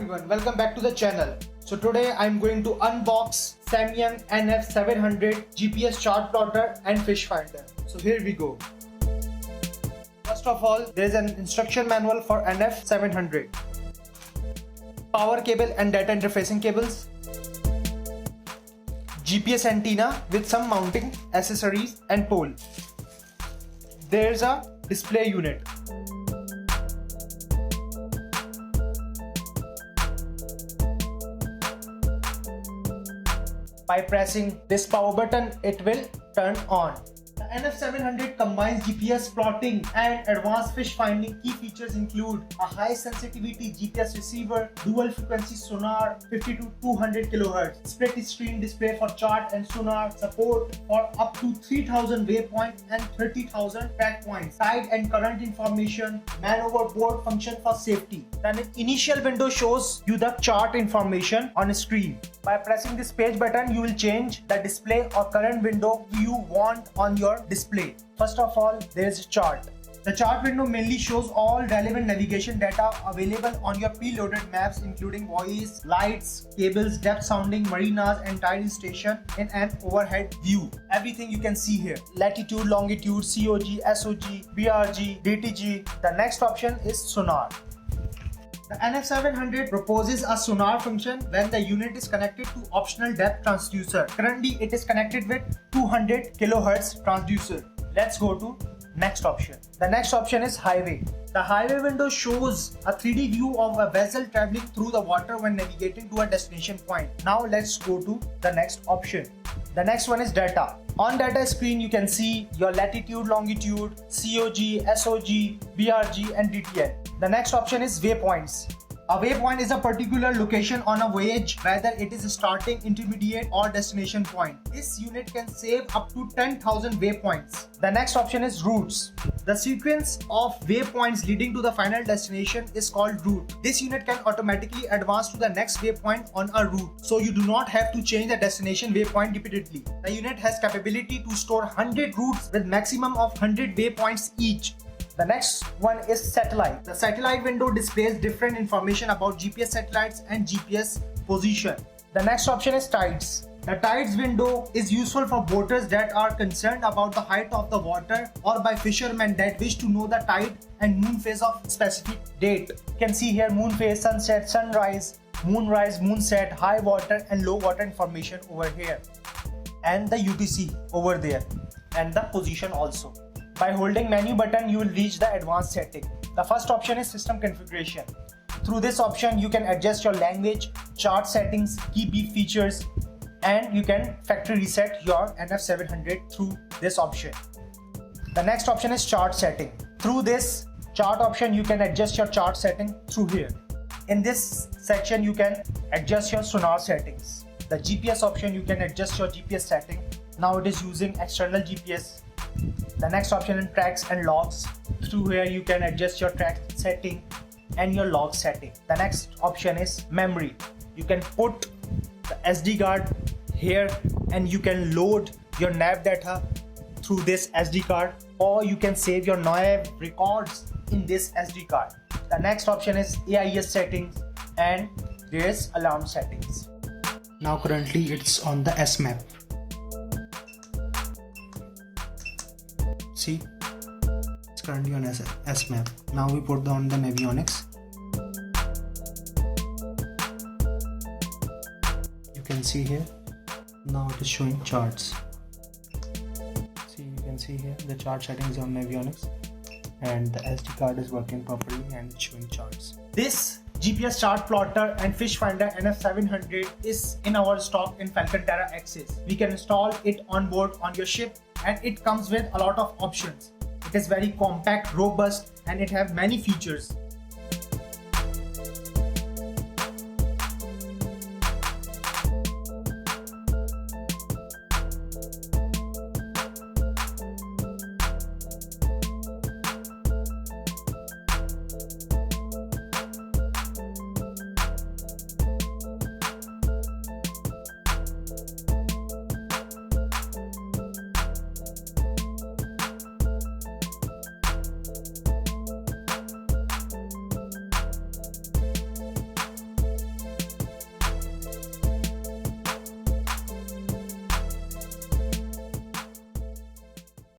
everyone, welcome back to the channel. So today I'm going to unbox Samyung NF700 GPS chart plotter and fish finder. So here we go. First of all, there is an instruction manual for NF700. Power cable and data interfacing cables. GPS antenna with some mounting accessories and pole. There's a display unit. By pressing this power button, it will turn on. The NF700 combines GPS plotting and advanced fish finding. Key features include a high sensitivity GPS receiver, dual frequency sonar 50 to 200 kHz, split screen display for chart and sonar, support for up to 3000 waypoints and 30,000 track points, tide and current information, man overboard function for safety. Then an initial window shows you the chart information on a screen. By pressing this page button, you will change the display or current window you want on your display. First of all, there is a chart. The chart window mainly shows all relevant navigation data available on your preloaded maps, including buoys, lights, cables, depth sounding, marinas and tide station in an overhead view. Everything you can see here: latitude, longitude, COG, SOG, BRG, DTG. The next option is sonar. The NF700 proposes a sonar function when the unit is connected to optional depth transducer. Currently, it is connected with 200 kHz transducer. Let's go to next option. The next option is highway. The highway window shows a 3D view of a vessel traveling through the water when navigating to a destination point. Now let's go to the next option. The next one is data. On data screen, you can see your latitude, longitude, COG, SOG, BRG and DTL. The next option is waypoints. A waypoint is a particular location on a voyage, whether it is a starting, intermediate or destination point. This unit can save up to 10,000 waypoints. The next option is routes. The sequence of waypoints leading to the final destination is called route. This unit can automatically advance to the next waypoint on a route, so you do not have to change the destination waypoint repeatedly. The unit has capability to store 100 routes with maximum of 100 waypoints each. The next one is satellite. The satellite window displays different information about GPS satellites and GPS position. The next option is tides. The tides window is useful for boaters that are concerned about the height of the water or by fishermen that wish to know the tide and moon phase of specific date. You can see here moon phase, sunset, sunrise, moonrise, moonset, high water and low water information over here, and the UTC over there, and the position also. By holding menu button, you will reach the advanced setting. The first option is system configuration. Through this option, you can adjust your language, chart settings, key beep features, and you can factory reset your NF700 through this option. The next option is chart setting. Through this chart option, you can adjust your chart setting through here. In this section, you can adjust your sonar settings. The GPS option, you can adjust your GPS setting. Now it is using external GPS. The next option is tracks and logs. Through here you can adjust your track setting and your log setting. The next option is memory. You can put the SD card here and you can load your nav data through this SD card, or you can save your nav records in this SD card. The next option is AIS settings, and there is alarm settings. Now currently it's on the S map. See, it's currently on S map. Now we put on the NAVIONICS. You can see here, now it is showing charts. See, you can see here the chart settings on NAVIONICS, and the SD card is working properly and it's showing charts. This GPS chart plotter and fish finder NF700 is in our stock in Falcon Tera Axis. We can install it on board on your ship, and it comes with a lot of options. It is very compact, robust, and it has many features.